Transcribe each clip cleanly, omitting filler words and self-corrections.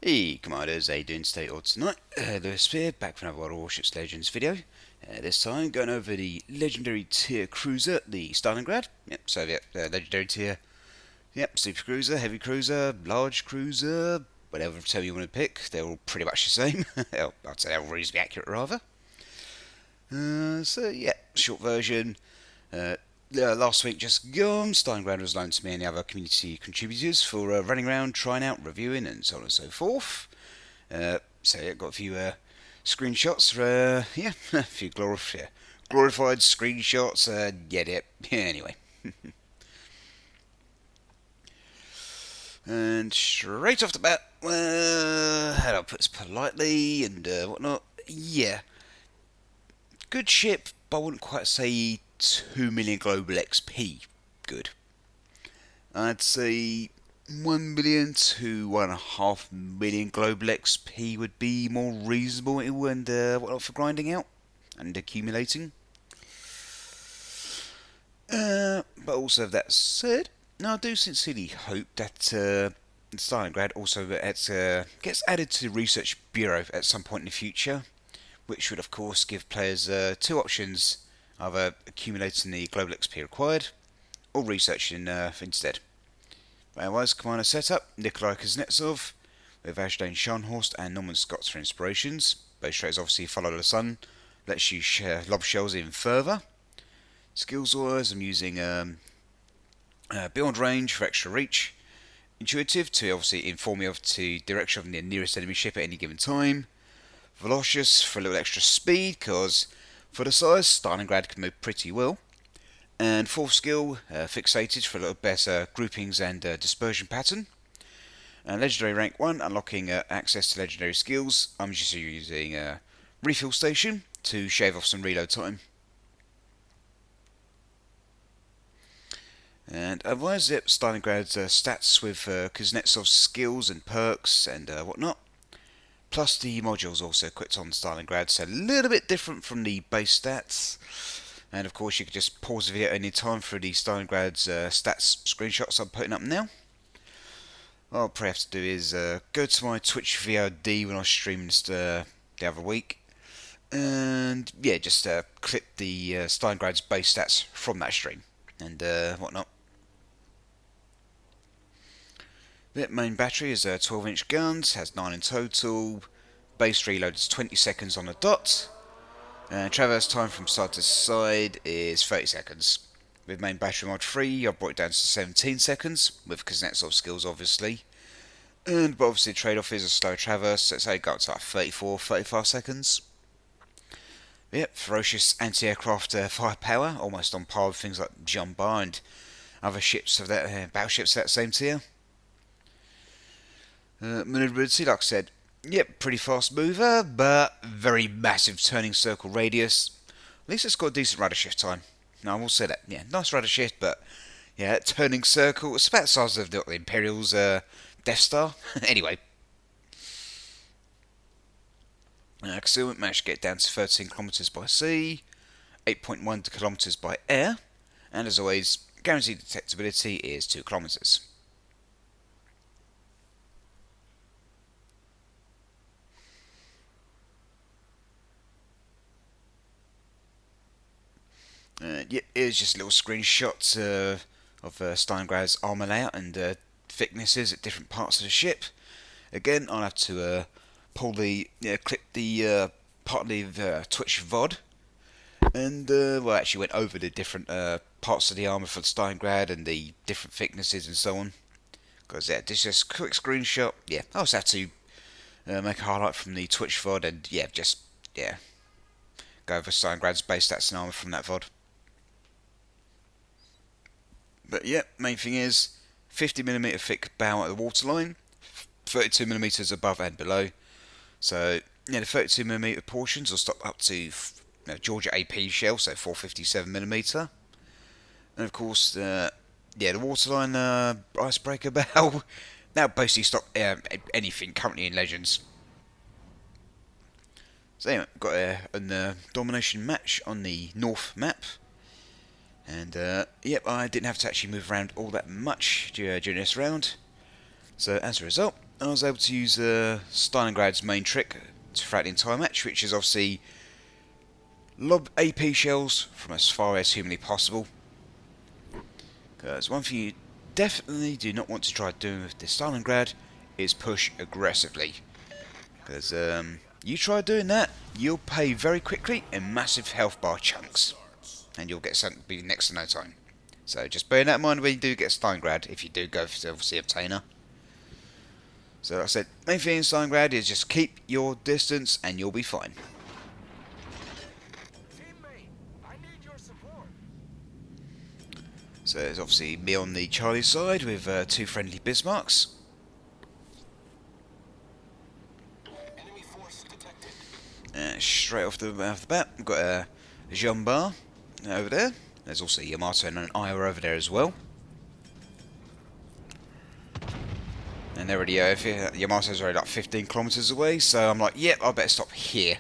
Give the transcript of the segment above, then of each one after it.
Hey Commanders, how you doing today or tonight? Lewis here, back for another World of Warships Legends video. This time going over the legendary tier cruiser, the Stalingrad. Yep, Soviet legendary tier. Yep, super cruiser, heavy cruiser, large cruiser, whatever term you want to pick. They're all pretty much the same. I'd say they're all reasonably accurate rather. So yeah, short version. Uh, Last week just gone, Stalingrad was loaned to me and the other community contributors for running around, trying out, reviewing and so on and so forth. So yeah, got a few screenshots. Yeah, a few glorified screenshots. Yeah. Anyway, and straight off the bat, how do I put this politely and whatnot? Yeah, good ship, but I wouldn't quite say 2 million global XP. Good. I'd say 1 million to 1.5 million global XP would be more reasonable and whatnot for grinding out and accumulating. But also, that said, now I do sincerely hope that Stalingrad also gets added to the Research Bureau at some point in the future, which would, of course, give players two options: either accumulating the global XP required or researching instead. Otherwise, commander setup: Nikolai Kuznetsov with Ashdown Scharnhorst and Norman Scott for inspirations. Base traits obviously follow the sun, lets you lob shells even further. Skills wise, I'm using Beyond Range for extra reach. Intuitive to obviously inform me of the direction of the nearest enemy ship at any given time. Velocious for a little extra speed, because for the size, Stalingrad can move pretty well. And fourth skill, Fixated for a little better groupings and dispersion pattern. And Legendary rank 1, unlocking access to legendary skills. I'm just using Refill Station to shave off some reload time. And otherwise, yep, Stalingrad's stats with Kuznetsov's skills and perks and whatnot. Plus the modules also equipped on Stalingrad, so a little bit different from the base stats. And of course, you can just pause the video any time for the Stalingrad's stats screenshots I'm putting up now. What I'll probably have to do is go to my Twitch VOD when I streamed the other week, and yeah, just clip the Stalingrad's base stats from that stream and whatnot. The main battery is 12-inch guns, has 9 in total. Base reload is 20 seconds on the dot. Traverse time from side to side is 30 seconds. With main battery mod 3, I brought it down to 17 seconds, with Kuznetsov skills obviously. But obviously the trade-off is a slow traverse, so it's only got to like 34-35 seconds. Yep, ferocious anti-aircraft firepower, almost on par with things like Jumbar and other ships of that battleships of that same tier. Maneuverability, like I said, yep, pretty fast mover, but very massive turning circle radius. At least it's got a decent rudder shift time. No, I will say that. Yeah, nice rudder shift, but yeah, turning circle. It's about the size of the Imperial's Death Star. Anyway, concealment managed to get down to 13 kilometers by sea, 8.1 kilometers by air, and as always, guaranteed detectability is 2 kilometers. Yeah, here's just little screenshots of Stalingrad's armour layout and thicknesses at different parts of the ship. Again, I'll have to clip the part of the Twitch VOD, and well, I actually went over the different parts of the armour for Stalingrad and the different thicknesses and so on. Because yeah, this is just a quick screenshot. Yeah, I also have to make a highlight from the Twitch VOD and yeah, just go over Stalingrad's base stats and armour from that VOD. But yeah, main thing is 50mm thick bow at the waterline, 32mm above and below. So yeah, the 32mm portions will stop up to Georgia AP shell, so 457mm. And of course, the waterline icebreaker bow. Now basically stop anything currently in Legends. So anyway, got a domination match on the North map. And yep, I didn't have to actually move around all that much during this round. So as a result, I was able to use Stalingrad's main trick throughout the entire match, which is obviously lob AP shells from as far as humanly possible. Because one thing you definitely do not want to try doing with the Stalingrad is push aggressively. Because you try doing that, you'll pay very quickly in massive health bar chunks. And you'll get something to be next to no time. So just bear that in mind when you do get Stalingrad, if you do go for obviously Obtainer. So like I said, main thing in Stalingrad is just keep your distance and you'll be fine. So there's obviously me on the Charlie side with 2 friendly Bismarcks. Straight off the bat, we've got a Jumbar over there. There's also Yamato and an Iowa over there as well. And they're already Yamato's already like 15 kilometers away, so I'm like, yep, I better stop here.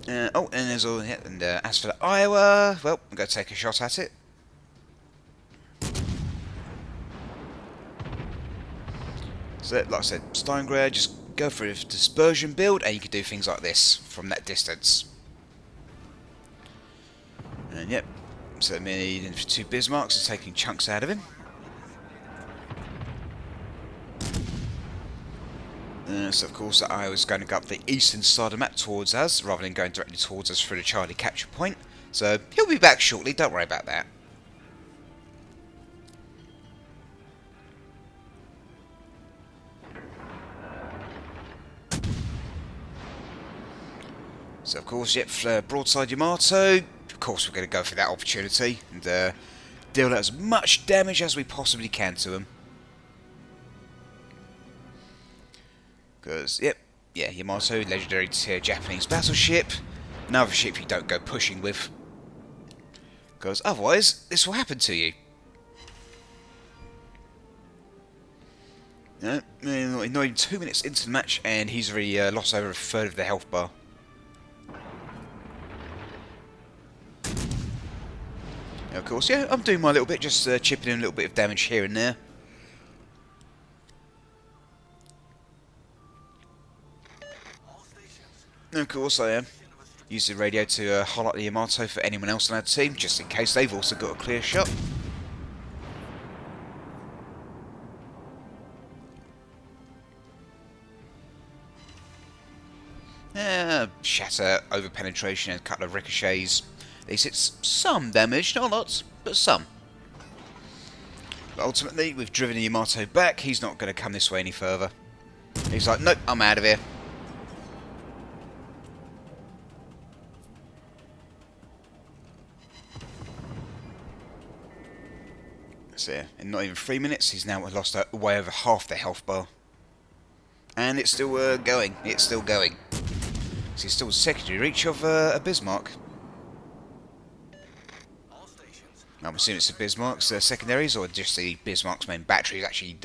Oh, and there's all. Yeah, and as for the Iowa, well, I'm going to take a shot at it. So, like I said, Stalingrad, just go for a dispersion build, and you can do things like this from that distance. And yep, so me and 2 Bismarcks are taking chunks out of him. So of course I was going to go up the eastern side of the map towards us, rather than going directly towards us through the Charlie capture point. So he'll be back shortly, don't worry about that. So of course, yep, broadside Yamato. Of course we're going to go for that opportunity and deal as much damage as we possibly can to him. Because, yep, yeah, Yamato, legendary Japanese battleship. Another ship you don't go pushing with. Because otherwise, this will happen to you. No, not even 2 minutes into the match, and he's already lost over a third of the health bar. Now, of course, yeah, I'm doing my little bit, just chipping in a little bit of damage here and there. And of course I am. Use the radio to highlight the Yamato for anyone else on our team, just in case they've also got a clear shot. Shatter, over penetration and a couple of ricochets. At least it's some damage, not lots, but some. But ultimately, we've driven the Yamato back, he's not going to come this way any further. He's like, nope, I'm out of here. So yeah, in not even 3 minutes, he's now lost way over half the health bar. And it's still going, it's still going. So he's still secondary reach of a Bismarck. I'm assuming it's the Bismarck's secondaries, or just the Bismarck's main battery is actually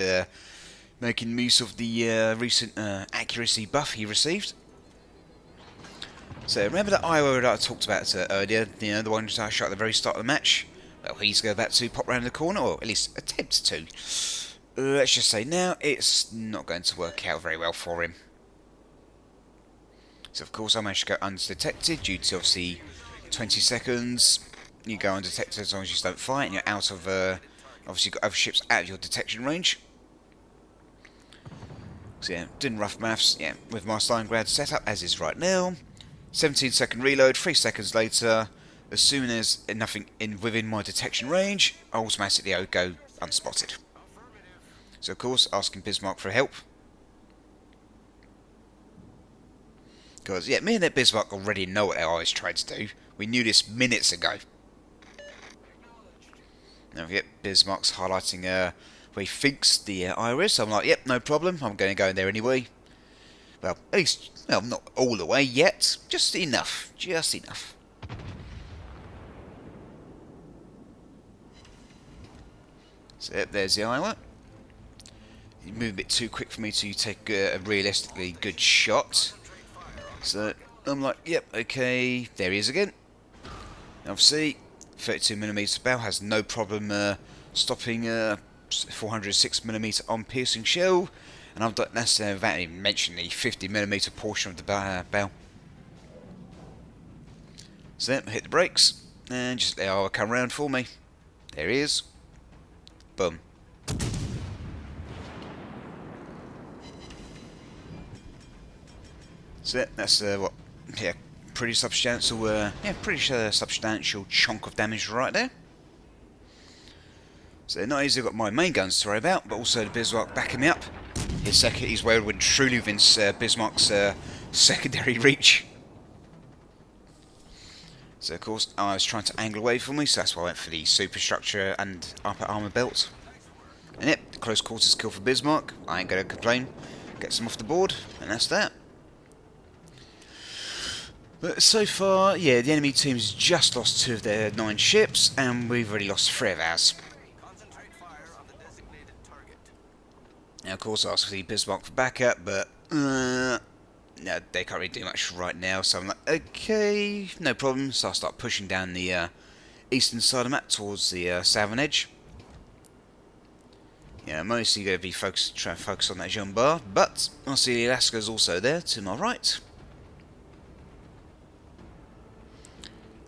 making use of the recent accuracy buff he received. So remember that Iowa that I talked about earlier, you know, the one that I shot at the very start of the match? Well, he's about to pop round the corner, or at least attempt to. Let's just say now, it's not going to work out very well for him. So of course I managed to go undetected due to obviously 20 seconds. You go undetected as long as you don't fight, and you're out of, obviously you've got other ships out of your detection range. So yeah, doing rough maths, yeah, with my Stalingrad setup as is right now. 17-second reload, 3 seconds later, as soon as nothing within my detection range, I automatically go unspotted. So of course, asking Bismarck for help. Because, yeah, me and that Bismarck already know what our eyes tried to do. We knew this minutes ago. Now, yep, Bismarck's highlighting where he thinks the iris. So I'm like, yep, no problem. I'm going to go in there anyway. Well, at least, well, not all the way yet. Just enough. Just enough. So, yep, there's the Iowa. You move a bit too quick for me to take a realistically good shot. So, I'm like, yep, okay, there he is again. Obviously, 32mm bow has no problem stopping 406mm on piercing shell, and I've got that's without even mentioning the 50mm portion of the bow. So then hit the brakes, and just let R come round for me. There he is. Boom. So that's what, yeah, pretty substantial, substantial chunk of damage right there. So not only has he got my main guns to worry about, but also the Bismarck backing me up. He's well and truly within Bismarck's secondary reach. So of course I was trying to angle away from me, so that's why I went for the superstructure and upper armour belt. And yep, close quarters kill for Bismarck. I ain't gonna complain. Gets him off the board, and that's that. But so far, yeah, the enemy team's just lost 2 of their 9 ships, and we've already lost 3 of ours. Now, of course, I asked for the Bismarck for backup, but no, they can't really do much right now. So I'm like, okay, no problem. So I start pushing down the eastern side of the map towards the southern edge. Yeah, I'm mostly going to be trying to focus on that Jean Bar, but I see the Alaska's also there to my right.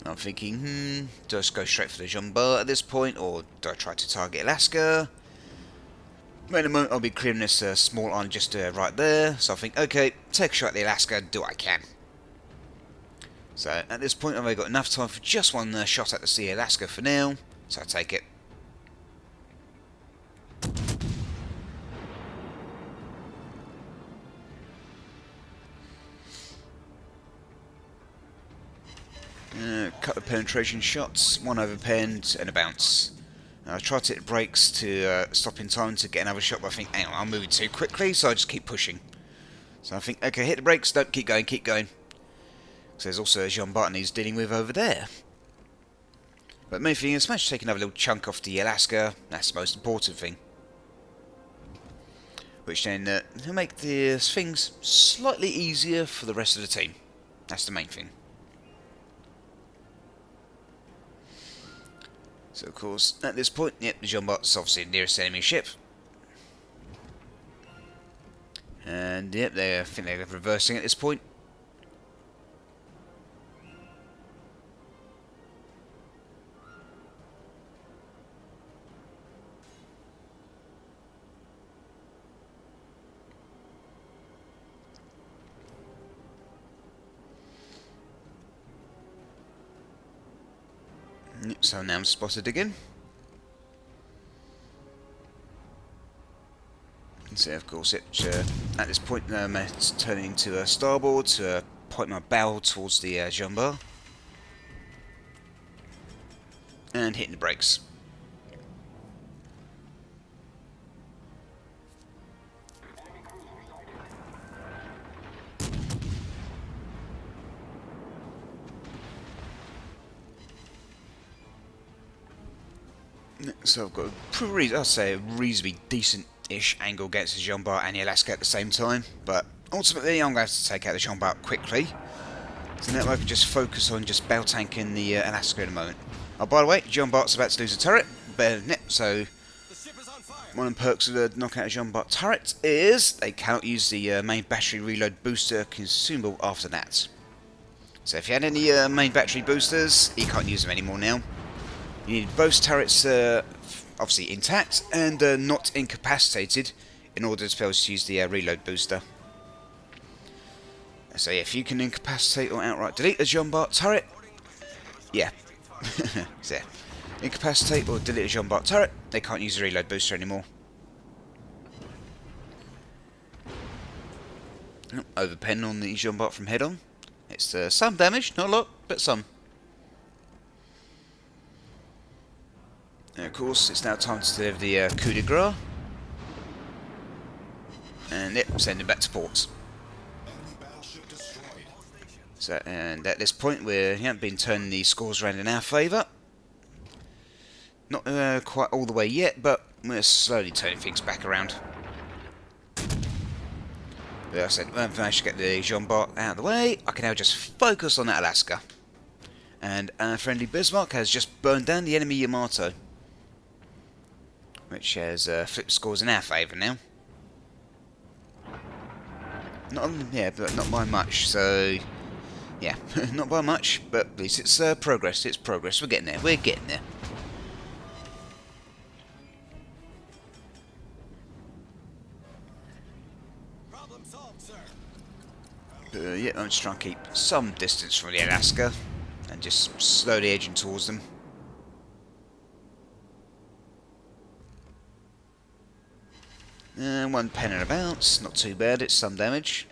And I'm thinking, do I just go straight for the Jean Bar at this point, or do I try to target Alaska? But in a moment I'll be clearing this small island just right there, so I think, okay, take a shot at the Alaska, do what I can. So at this point I've only got enough time for just one shot at the Sea Alaska for now, so I take it. Couple of penetration shots, one overpenned and a bounce. I tried to hit brakes to stop in time to get another shot, but I think, hang on, I'm moving too quickly, so I just keep pushing. So I think, okay, hit the brakes, don't, keep going, keep going. So there's also a Jean Barton he's dealing with over there. But the main thing is, managed to take another little chunk off the Alaska, that's the most important thing. Which then will make the things slightly easier for the rest of the team. That's the main thing. So of course, at this point, yep, the Jean Bart's obviously the nearest enemy ship. And yep, I think they're reversing at this point. So now I'm spotted again. So of course at this point it's turning to starboard to point my bow towards the Jean Bar. And hitting the brakes. So I've got I'd say a reasonably decent-ish angle against the Jean Bart and the Alaska at the same time, but ultimately I'm going to have to take out the Jean Bart quickly, so now I can just focus on just bow tanking the Alaska in a moment. Oh, by the way, Jean Bart's about to lose a turret, so one of the perks of the knockout of Jean Bart turret is they cannot use the main battery reload booster consumable after that. So if you had any main battery boosters, you can't use them anymore now. You need both turrets obviously intact and not incapacitated in order to be able to use the reload booster. So yeah, if you can incapacitate or outright delete a Jean Bart turret, yeah. So yeah, incapacitate or delete a Jean Bart turret, they can't use the reload booster anymore. Overpen on the Jean Bart from head on. It's some damage, not a lot, but some. And of course, it's now time to deliver the coup de grace. And yep, send him back to port. So, and at this point, we haven't been turning the scores around in our favour. Not quite all the way yet, but we're slowly turning things back around. But like I said, when I've managed to get the Jean Bart out of the way, I can now just focus on that Alaska. And our friendly Bismarck has just burned down the enemy Yamato. which has flipped scores in our favour now. Yeah, but not by much. So yeah, not by much, but at least it's progress. It's progress. We're getting there. We're getting there. Problem solved, sir. Yeah, I'm just trying to keep some distance from the Alaska and just slowly edging towards them. One pen and a bounce, not too bad, it's some damage.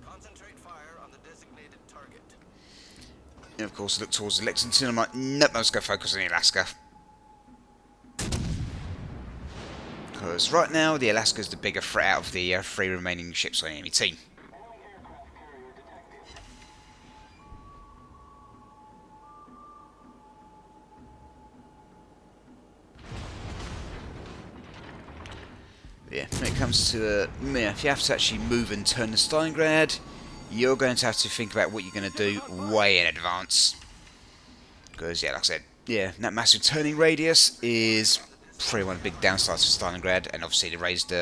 Concentrate fire on the designated target. And of course, I look towards the Lexington, I'm like, nope, let's go focus on the Alaska. Because right now, the Alaska's the bigger threat out of the 3 remaining ships on the enemy team. Yeah, when it comes to, if you have to actually move and turn the Stalingrad, you're going to have to think about what you're going to do way in advance. Because, yeah, like I said, yeah, that massive turning radius is probably one of the big downsides for Stalingrad, and obviously the raised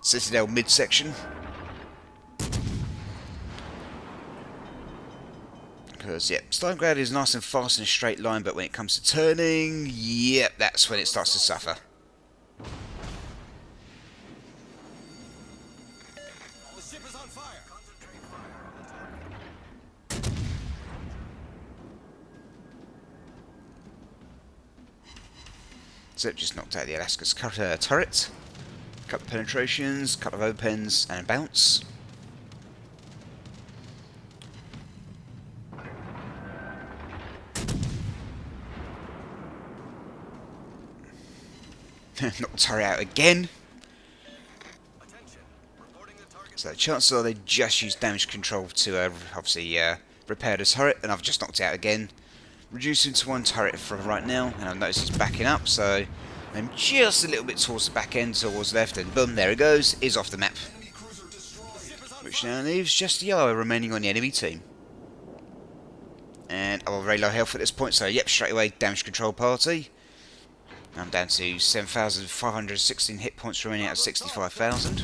Citadel midsection. Because, yeah, Stalingrad is nice and fast in a straight line, but when it comes to turning, yep, that's when it starts to suffer. The ship is on fire. Concentrate fire on the target. So just knocked out the Alaska's turret. Couple of penetrations, couple of opens, and a bounce. Knocked the turret out again. Attention. Reporting the target. So chances are they just used damage control to obviously repair the turret, and I've just knocked it out again. Reducing to 1 turret for right now, and I've noticed he's backing up, so I'm just a little bit towards the back end, towards left, and boom, there it goes, is off the map. Enemy cruiser destroyed. Which now leaves just yellow remaining on the enemy team. And I'm on very low health at this point, so yep, straight away, damage control party. I'm down to 7,516 hit points remaining out of 65,000.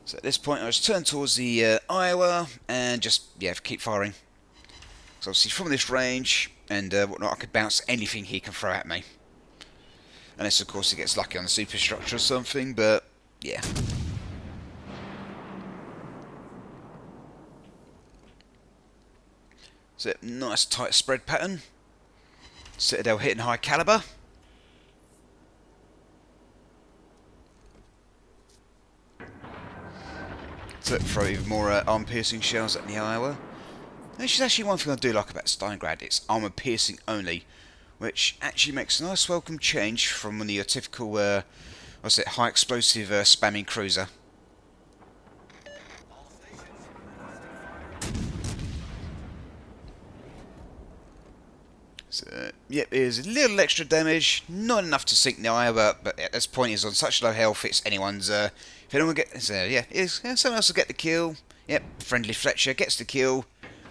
So at this point, I just turn towards the Iowa and just, yeah, keep firing. So obviously from this range and whatnot, I could bounce anything he can throw at me. Unless, of course, he gets lucky on the superstructure or something, but, yeah. So, nice tight spread pattern. Citadel hitting high caliber. So, throw even more armor-piercing shells at the Iowa. This is actually one thing I do like about Stalingrad, it's armor-piercing only, which actually makes a nice welcome change from your typical, what's it, high-explosive spamming cruiser. All stations requesting fire. So, yep, here's a little extra damage, not enough to sink the Iowa, but at this point he's on such low health, it's anyone's, if anyone gets, someone else will get the kill. Yep, friendly Fletcher gets the kill,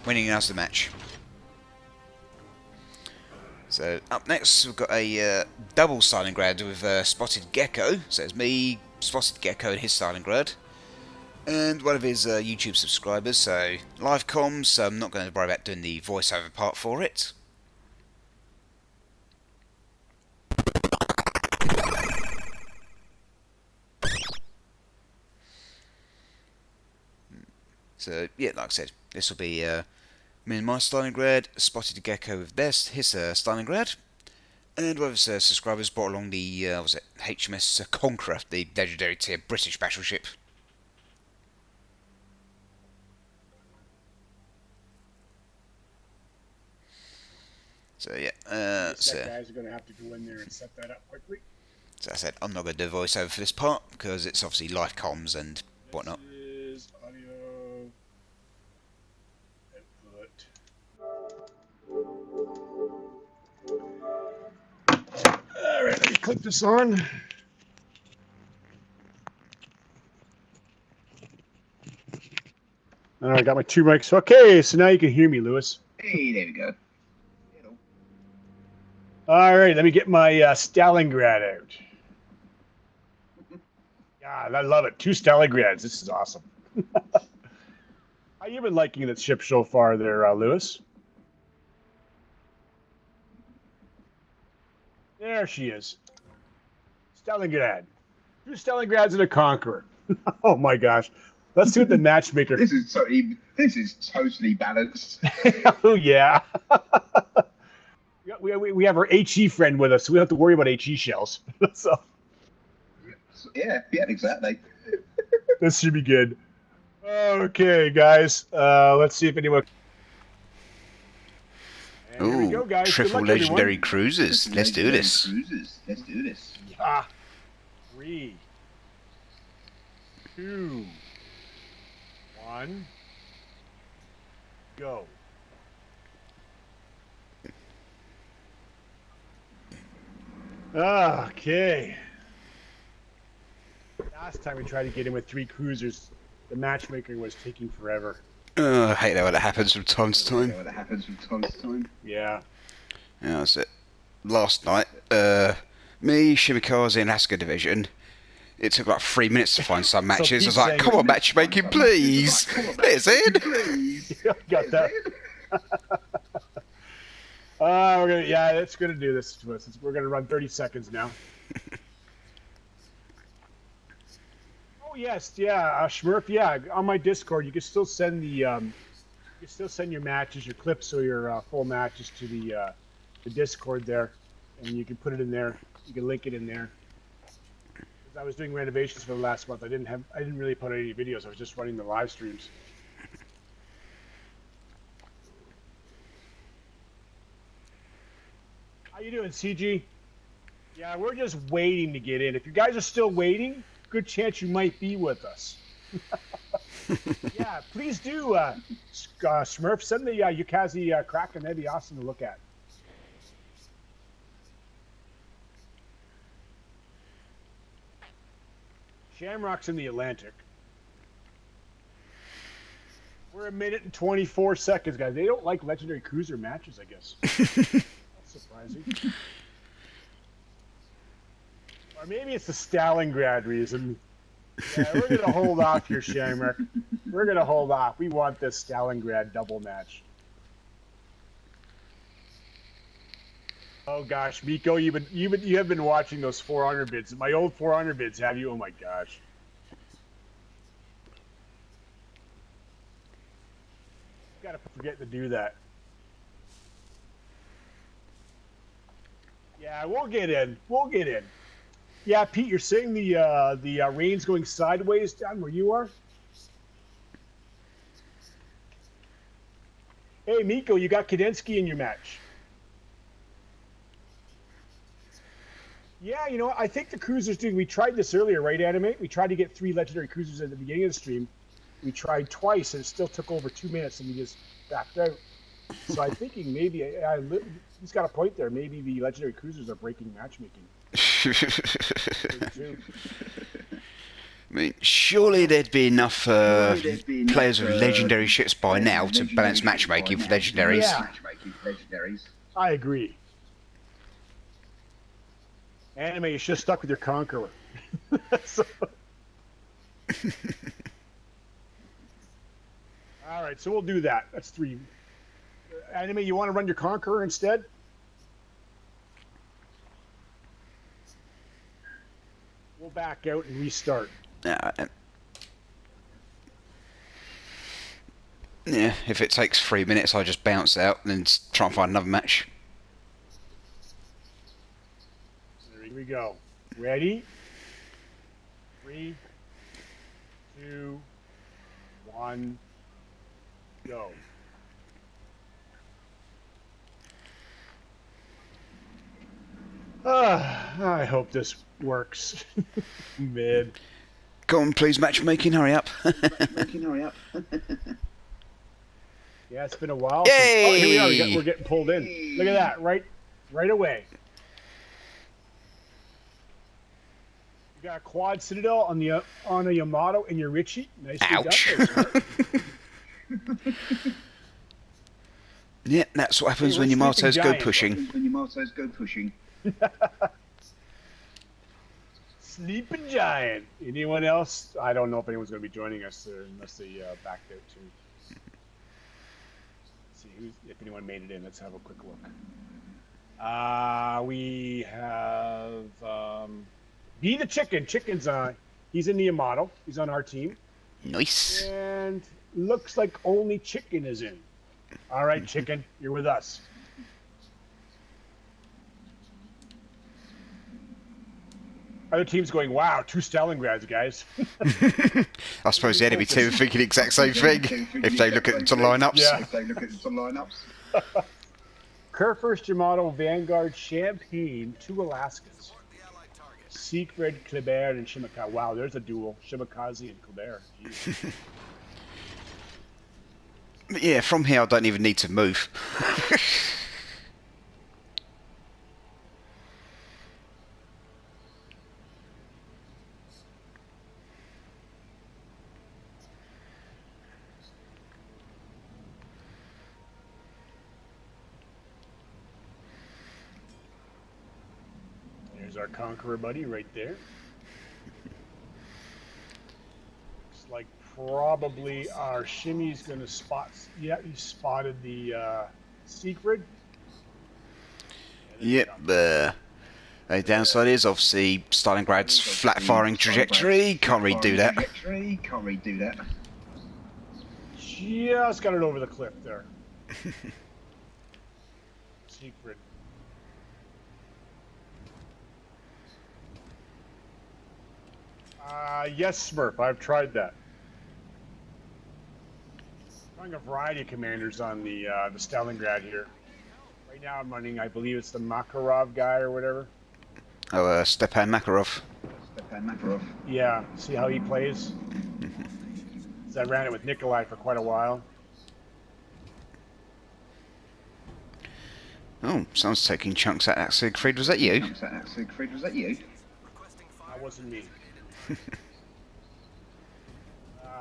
winning us the match. So, up next, we've got a double Stalingrad with Spotted Gecko, so it's me, Spotted Gecko, and his Stalingrad. And one of his YouTube subscribers, so live comms, so I'm not going to worry about doing the voiceover part for it. So, yeah, like I said, this will be me and my Stalingrad, Spotted Gecko with his Stalingrad, and one of his subscribers brought along the, was it, HMS Conqueror, the legendary tier British battleship. So, yeah, guys are going to have to go in there and set that up quickly. So I said, I'm not going to do a voiceover for this part, because it's obviously live comms and whatnot. This is audio input. Alright, let me click this on. Alright, I got my 2 mics. Okay, so now you can hear me, Lewis. Hey, there we go. All right, let me get my Stalingrad out. God, I love it. 2 Stalingrads. This is awesome. How you been liking that ship so far there, Lewis? There she is. Stalingrad. 2 Stalingrads and a Conqueror. Oh my gosh. Let's see what the matchmaker. This is totally balanced. Oh yeah. We have our HE friend with us, so we don't have to worry about HE shells. So Yeah, exactly. this should be good. Okay, guys. Let's see if anyone. And here we go, Ooh, guys. Good triple luck, legendary everyone. cruisers. Let's do this. Let's do this. Yeah. 3, 2, 1, go. Okay. Last time we tried to get in with 3 cruisers, the matchmaking was taking forever. I hate that when that happens from time to time. Yeah. Yeah, that's it. Last night, me, Shimikaze, and Asuka division. It took like 3 minutes to find some matches. I was like, "Come on, matchmaking, please." There's it. Got that. We're gonna, yeah, it's gonna do this to us. We're gonna run 30 seconds now. Oh yes, yeah, Schmurf, yeah. On my Discord, you can still send the, you can still send your matches, your clips, or your full matches to the Discord there, and you can put it in there. You can link it in there. I was doing renovations for the last month. I didn't really put any videos. I was just running the live streams. How you doing, CG? Yeah, we're just waiting to get in. If you guys are still waiting, good chance you might be with us. Yeah, please do, Smurf. Send the Yukazi Kraken. That'd be awesome to look at. Shamrock's in the Atlantic. We're 1 minute and 24 seconds, guys. They don't like legendary cruiser matches, I guess. That's surprising. Or maybe it's the Stalingrad reason. Yeah, we're going to hold off here, Shamrock. We're going to hold off. We want this Stalingrad double match. Oh gosh, Miko, you have been watching those 400 vids. My old 400 vids, have you? Oh my gosh. Gotta forget to do that. Yeah, we'll get in. We'll get in. Yeah, Pete, you're saying the rain's going sideways down where you are? Hey, Miko, you got Kadensky in your match. Yeah, you know, I think the cruisers do. We tried this earlier, right, Animate? We tried to get 3 legendary cruisers at the beginning of the stream. We tried twice, and it still took over 2 minutes, and we just backed out. So I'm thinking maybe he's got a point there. Maybe the legendary cruisers are breaking matchmaking. I mean, surely there'd be enough players with legendary ships by now to balance matchmaking for legendaries. Yeah. I agree. Anime, you should have stuck with your Conqueror. All right, so we'll do that. That's 3. Anime, you want to run your Conqueror instead? We'll back out and restart. Yeah, if it takes 3 minutes, I just bounce out and then try and find another match. There we go. Ready? 3, 2, 1, go. I hope this works. Mid. Go on, please, matchmaking, hurry up. Yeah, it's been a while. Yay! Oh, here we are. We're getting pulled in. Look at that, right away. You got a quad citadel on a Yamato and your Richie. Nice. Ouch. Yeah, that's what happens Hey, when where's your Sleeping Martos go Giant? pushing. When your Martos go pushing. Sleeping Giant. Anyone else? I don't know if anyone's going to be joining us unless they backed out too. Let's see if anyone made it in. Let's have a quick look. We have Be the Chicken. Chicken's he's in the Yamato. He's on our team. Nice. And looks like only Chicken is in. All right, Chicken, you're with us. Other teams going, wow, 2 Stalingrads, guys. I suppose the enemy team are thinking the exact same thing if they look at the lineups. Yeah. If they look at the lineups. Kerfurst, Yamato, Vanguard, Champagne, 2 Alaskas. Support the allied target. Siegfried, Kleber, and Shimakaze. Wow, there's a duel. Shimakaze and Kleber. Jeez. Yeah, from here I don't even need to move. There's our Conqueror buddy right there. Looks like probably our Shimmy's going to spot. Yeah, he spotted the Siegfried. Yep. The downside is obviously Stalingrad's flat firing trajectory. Can't really do that. Can't really do that. Just got it over the cliff there. Siegfried. Yes, Smurf. I've tried that. Trying a variety of commanders on the Stalingrad here. Right now I'm running, I believe it's the Makarov guy or whatever. Oh, Stepan Makarov. Stepan Makarov. Yeah, see how he plays? 'Cause I ran it with Nikolai for quite a while. Oh, someone's taking chunks at that Siegfried. Was that you? Siegfried, was that you? Requesting That fire. wasn't me.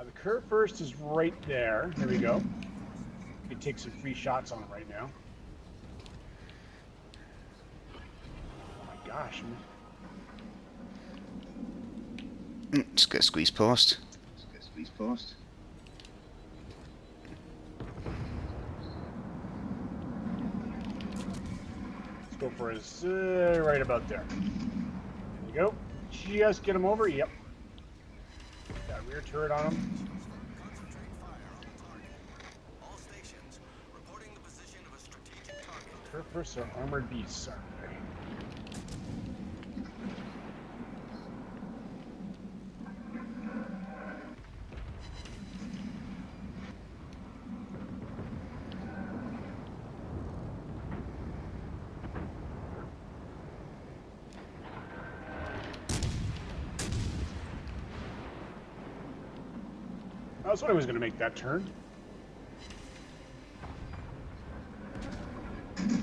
The curve first is right there. There we go. You can take some free shots on it right now. Oh my gosh. Just get squeezed past. Let's get squeezed past. Let's go for his right about there. There you go. Just get him over. Yep. Got rear turret on him. Concentrate fire on target. All stations reporting the position of a strategic target. Curve first are armored beasts. Sorry. I was wondering who was going to make that turn. Good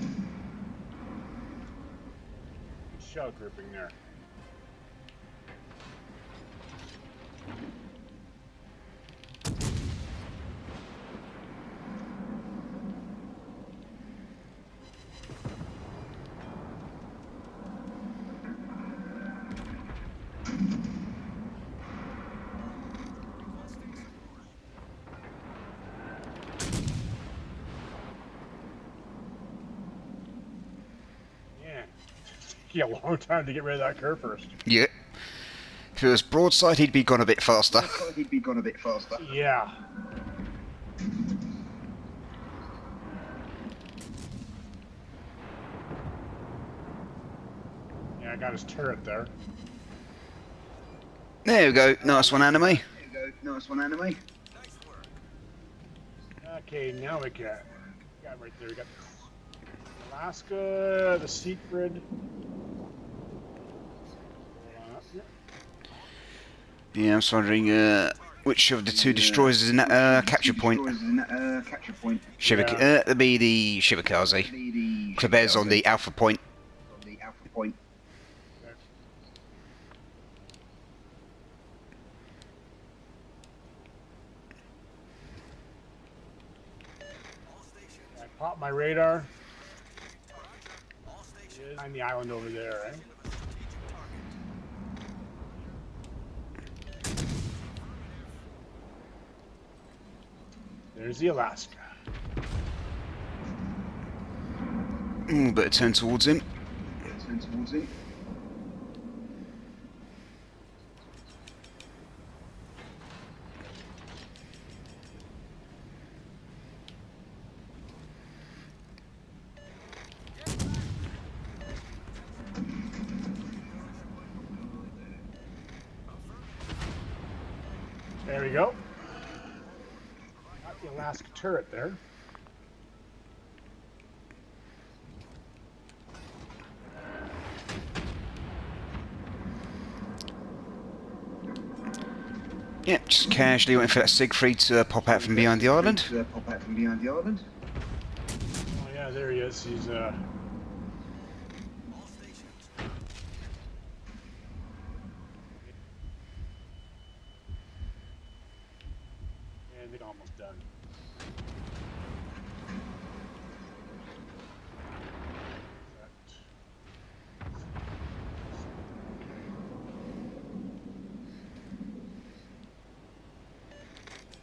shell grouping there. Yeah, a long time to get rid of that curve first. Yeah. If it was broadside, he'd be gone a bit faster. He'd be gone a bit faster. Yeah. Yeah, I got his turret there. There we go. Nice one, anime. There you go. Nice one, anime. Nice work. Okay, now we got right there. We got Alaska, the Siegfried. Yeah, I was wondering which of the 2 destroyers is in that capture point. Capture point. That'd be the Shimakaze. Kleber's on the alpha point. On the alpha point. All stations Pop my radar. All stations Behind the island over there, right? of a strategic target. There's the Alaska. Better turn towards him. Turn towards him. There we go. Got the Alaska turret there. Yeah, just casually waiting for that Siegfried to pop out from behind the island. Pop out from behind the island. Oh yeah, there he is. He's All stations. and they're almost done.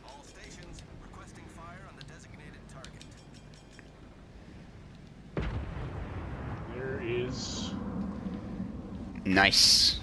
All stations requesting fire on the designated target. There is. Nice.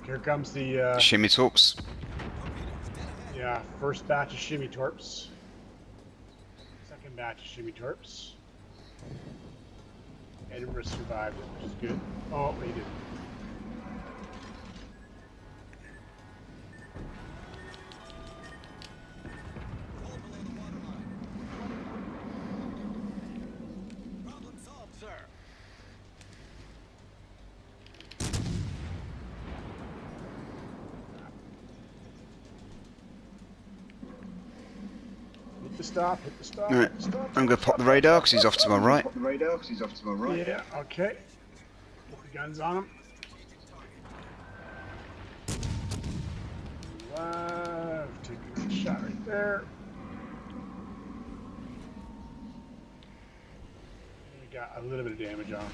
Here comes the Shimmy torps. yeah, first batch of shimmy torps. Second batch of shimmy torps. Edinburgh survived it, which is good. Oh, he didn't. Pull below the waterline. Problem solved, sir. Hit the stop, hit the stop, Alright, hit the stop. I'm going to pop the radar because he's off to my right. Pop the radar because he's off to my right. Yeah, okay. Put the guns on him. Take a good shot right there. We got a little bit of damage on him.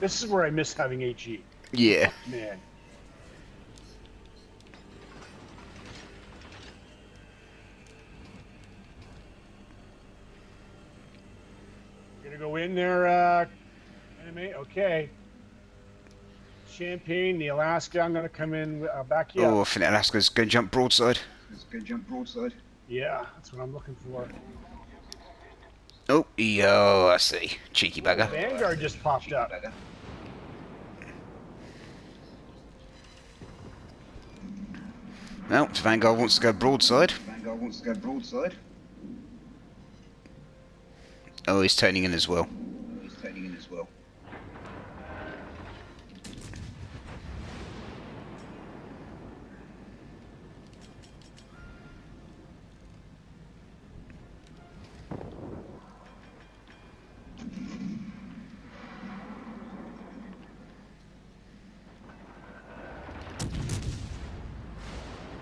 This is where I miss having HE. Yeah. Man. You're gonna go in there, anime? Okay. Champagne, the Alaska, I'm gonna come in, back you Oh, I up. think Alaska's going to jump broadside. Let's go jump broadside. Yeah, that's what I'm looking for. Oh, yo, I see. Cheeky bugger. Vanguard just popped up. Better. Well, if Vanguard wants to go broadside. Vanguard wants to go broadside. Oh, he's turning in as well. He's turning in as well.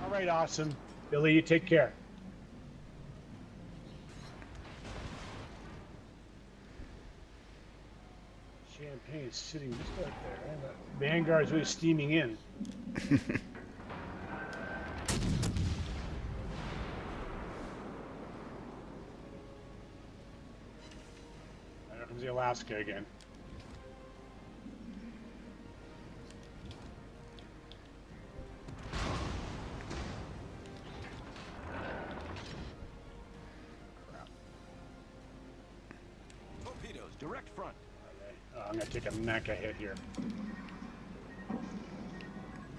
All right, awesome. Billy, you take care. Champagne is sitting just right there. And the Vanguard's really steaming in. There comes the Alaska again. Torpedoes, direct front. I'm gonna take a mecha hit here.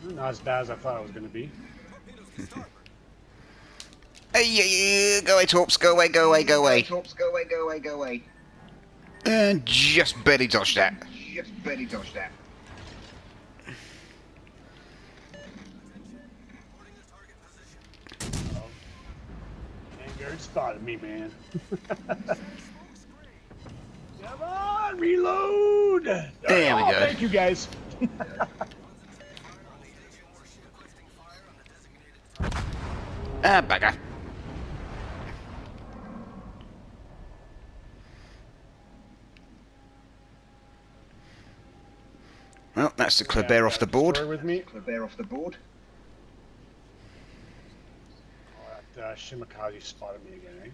Not as bad as I thought it was gonna be. Torpedoes to starboard. Hey, yeah, go away, Torps, go away, go away, go away. Torps, go away, go away, go away. And just barely dodged that. Just barely dodged that. Jared spotted me, man. Come on, reload! There we Oh, go. thank you, guys. Ah, bugger. Well, that's the Kleber off the board. Destroyer with me. Kleber off the board. Oh, that Shimakaze spotted me again, eh?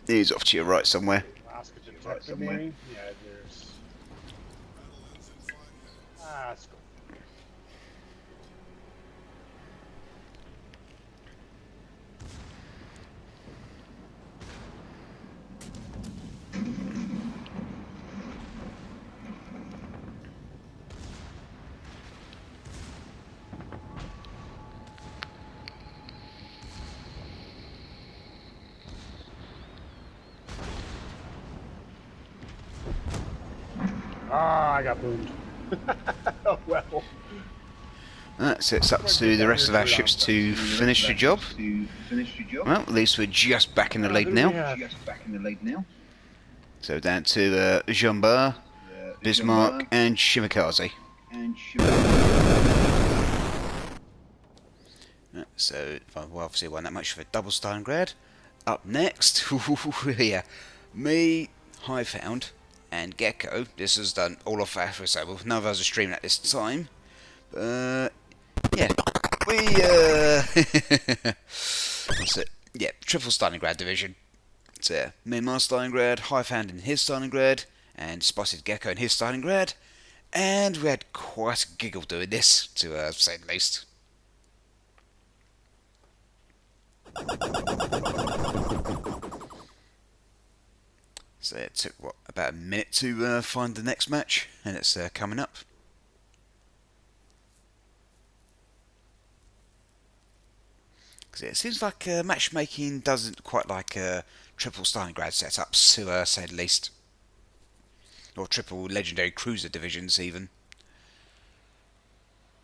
He's off to your right somewhere. Alaska Right detected somewhere. me. Yeah, there's. Ah, let's go. Ah, I got boomed. Oh well. So it's up to the rest of our ships to finish the job. Well, at least we're just back in the lead now. Just back in the lead now. So down to Jean Bar, Bismarck, and Shimakaze. And So well, obviously won that much for double Stalingrad. Up next, yeah, me, Highfound, and Gecko. This is done all off Alpha, so none of us are streaming at this time. Yeah, we that's it. Yeah, triple Stalingrad division. So me and my Stalingrad, Highfound in his Stalingrad, and spotted Gecko in his Stalingrad, and we had quite a giggle doing this, to say the least. So it took, what, about a minute to find the next match, and it's coming up. Because it seems like matchmaking doesn't quite like triple Stalingrad setups, to say the least. Or triple legendary cruiser divisions, even.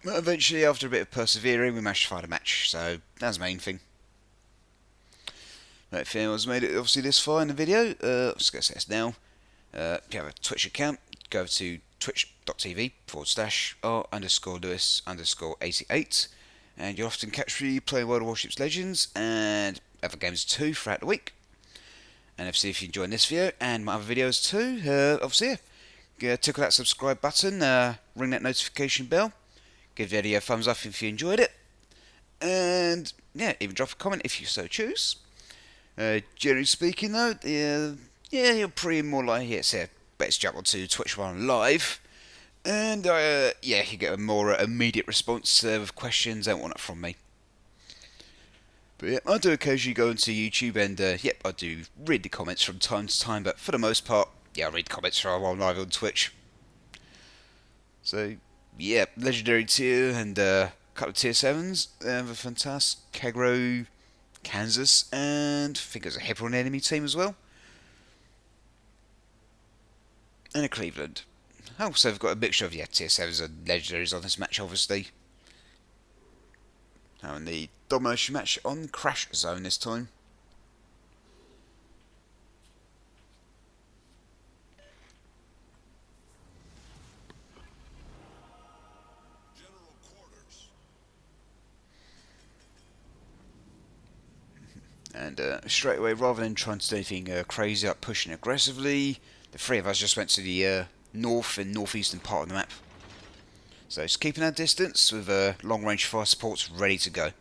But eventually, after a bit of persevering, we managed to find a match, so that's the main thing. Right, if anyone's made it obviously this far in the video, I'm just going to say this now. If you have a Twitch account, go to twitch.tv/r_Lewis_88, and you'll often catch me playing World of Warships Legends and other games too throughout the week. And obviously, if you're enjoying this video and my other videos too, obviously, tickle that subscribe button, ring that notification bell, give the video a thumbs up if you enjoyed it, and yeah, even drop a comment if you so choose. Generally speaking, though, yeah, you're pretty more likely to say, let's jump onto Twitch One Live, and yeah, you get a more immediate response with questions and whatnot from me. But yeah, I do occasionally go into YouTube, and yep, I do read the comments from time to time, but for the most part, yeah, I read comments while I'm live on Twitch. So yeah, legendary tier and a couple of tier 7s, the fantastic Kagro, Kansas, and I think there's a Hebron enemy team as well, and a Cleveland. Oh, so they've got a mixture of, yeah, tier 7s and legendaries on this match, obviously. Now in the domination match on Crash Zone this time. And straight away, rather than trying to do anything crazy up pushing aggressively, the three of us just went to the north and northeastern part of the map. So just keeping our distance with long range fire supports ready to go.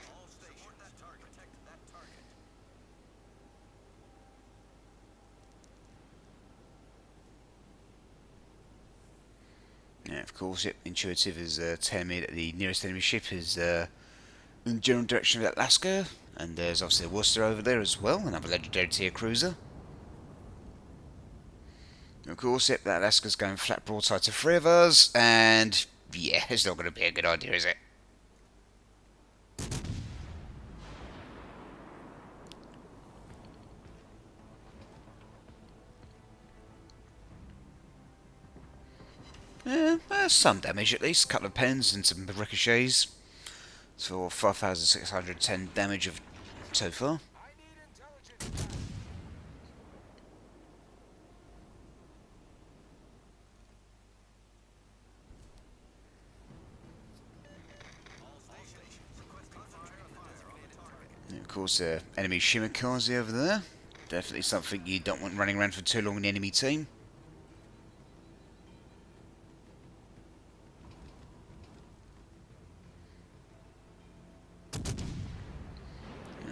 All stations, support that target. Protect that target. Yeah, of course, yep, intuitive is telling me that the nearest enemy ship is in the general direction of Alaska, and there's obviously a Worcester over there as well, another legendary tier cruiser. Of course, yep, that Alaska's going flat broadside to three of us, and Yeah, it's not going to be a good idea, is it? Some damage at least. A couple of pens and some ricochets. So 5,610 damage of so far. And of course, enemy Shimikaze over there. Definitely something you don't want running around for too long in the enemy team.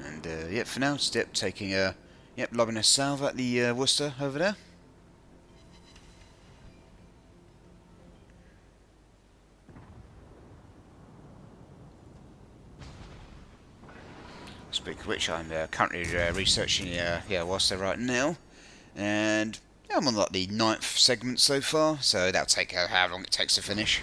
And yep, for now, Step taking a lobbing a salve at the Worcester over there. Speaking of which, I'm currently researching Worcester right now, and I'm on like the 9th segment so far, so that'll take how long it takes to finish.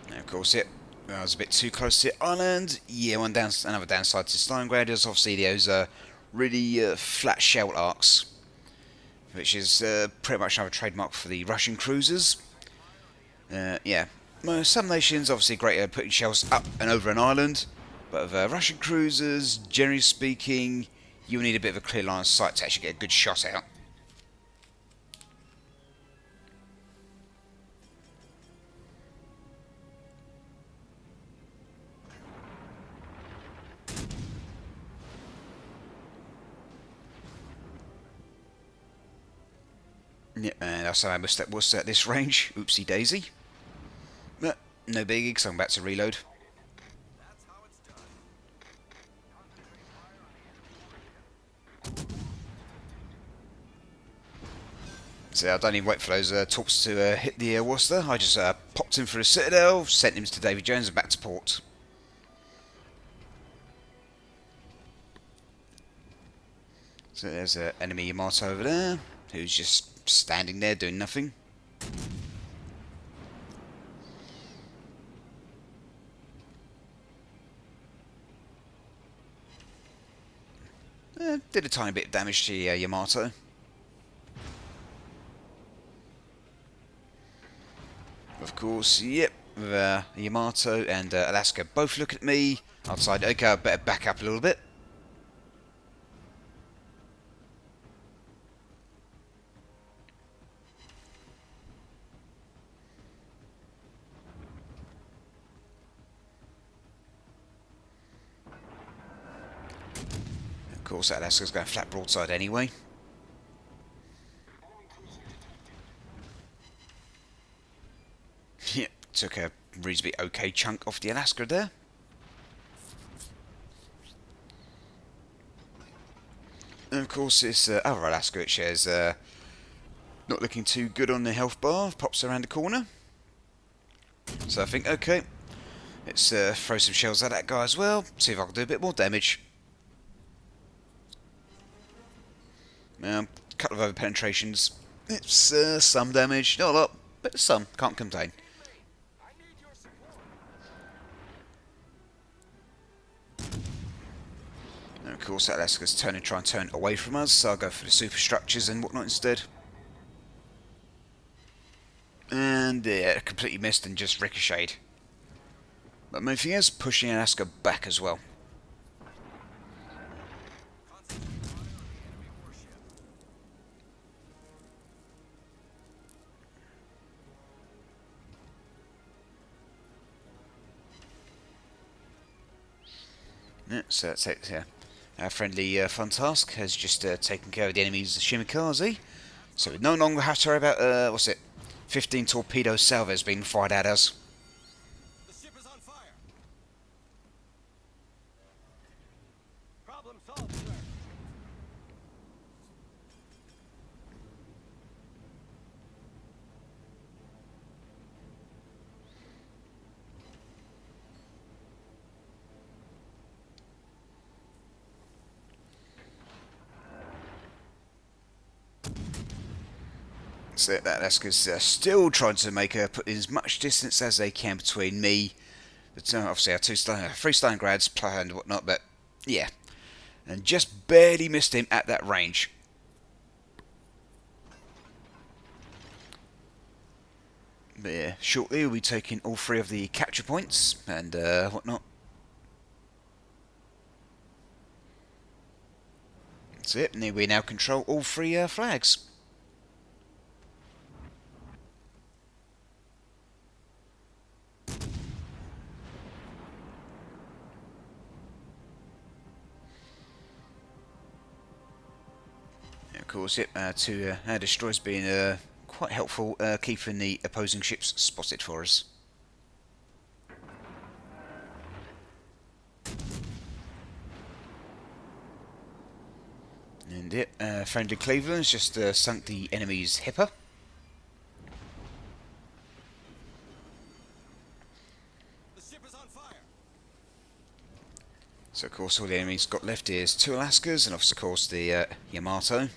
And of course, I was a bit too close to the island. Yeah, another downside to Stalingrad is obviously those really flat shell arcs, which is pretty much another trademark for the Russian cruisers. Yeah, some nations obviously great at putting shells up and over an island, but with Russian cruisers, generally speaking, you'll need a bit of a clear line of sight to actually get a good shot out. Yeah, and also I missed that was at this range. Oopsie daisy. But no biggie, because I'm about to reload. That's how it's done. So I don't even wait for those torps to hit the Worcester. I just popped him for the Citadel, sent him to Davy Jones and back to port. So there's an enemy Yamato over there, who's just standing there doing nothing. Did a tiny bit of damage to Yamato. Of course, yep, Yamato and Alaska both look at me. I'll decide, okay, I better back up a little bit. Of course, Alaska's going flat broadside anyway. Yep, took a reasonably okay chunk off the Alaska there. And of course, this other Alaska, which is not looking too good on the health bar, pops around the corner. So I think, okay, let's throw some shells at that guy as well, see if I can do a bit more damage. A couple of over penetrations. It's some damage, not a lot, but some, can't complain. And of course, Alaska's try and turn away from us, so I'll go for the superstructures and whatnot instead. And yeah, completely missed and just ricocheted. But main thing is pushing Alaska back as well. Yeah, so that's it. Yeah. Our friendly Fun Task has just taken care of the enemy's Shimikaze. So we no longer have to worry about, 15 torpedo salvos being fired at us. The ship is on fire. Problem solved, sir. So that Alaska's still trying to make her put as much distance as they can between me. But obviously our three Stalingrads and whatnot, but yeah. And just barely missed him at that range. But yeah, shortly we'll be taking all three of the capture points and whatnot. That's it, and we now control all three flags. Of course, yep, two air destroyers being quite helpful, keeping the opposing ships spotted for us. And yep, friendly Cleveland's just sunk the enemy's hipper. The ship is on fire. So of course all the enemy's got left is two Alaskas and of course the Yamato.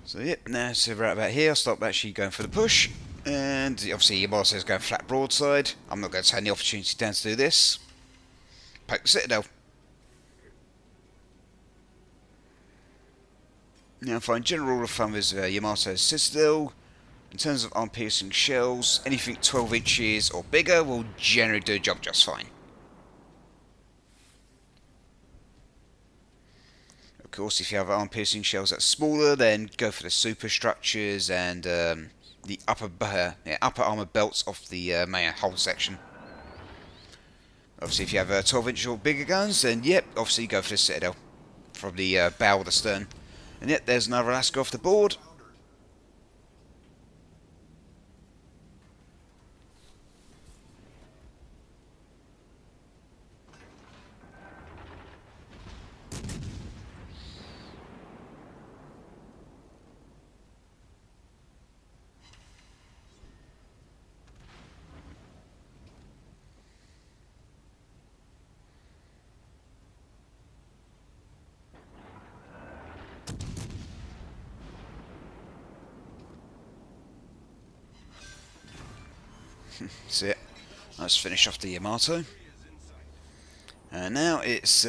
So yep, now so right about here I'll start actually going for the push. And obviously Yamato's going flat broadside. I'm not going to take the opportunity down to do this. Poke the Citadel. Now if I general rule of thumb is Yamato's Citadel. In terms of arm-piercing shells, anything 12 inches or bigger will generally do a job just fine. Of course, if you have arm-piercing shells that's smaller, then go for the superstructures and the upper armor belts of the main hull section. Obviously, if you have 12 inch or bigger guns, then yep, obviously go for the Citadel from the bow or the stern. And yep, there's another Alaska off the board. That's it. Let's finish off the Yamato. And now it's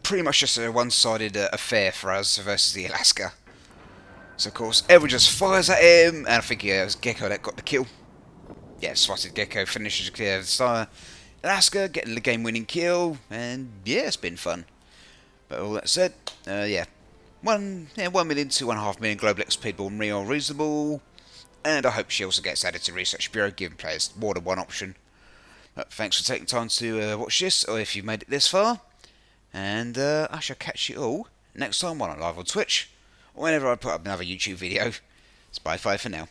pretty much just a one-sided affair for us versus the Alaska. So of course everyone just fires at him, and I think it was Gecko that got the kill. Yeah, spotted Gecko finishes the star. Alaska getting the game-winning kill, and yeah, it's been fun. But all that said, yeah, 1 million to 1.5 million global XP born real reasonable. And I hope she also gets added to Research Bureau, giving players more than one option. But thanks for taking time to watch this, or if you've made it this far. And I shall catch you all next time while I'm live on Twitch, or whenever I put up another YouTube video. It's bye-bye for now.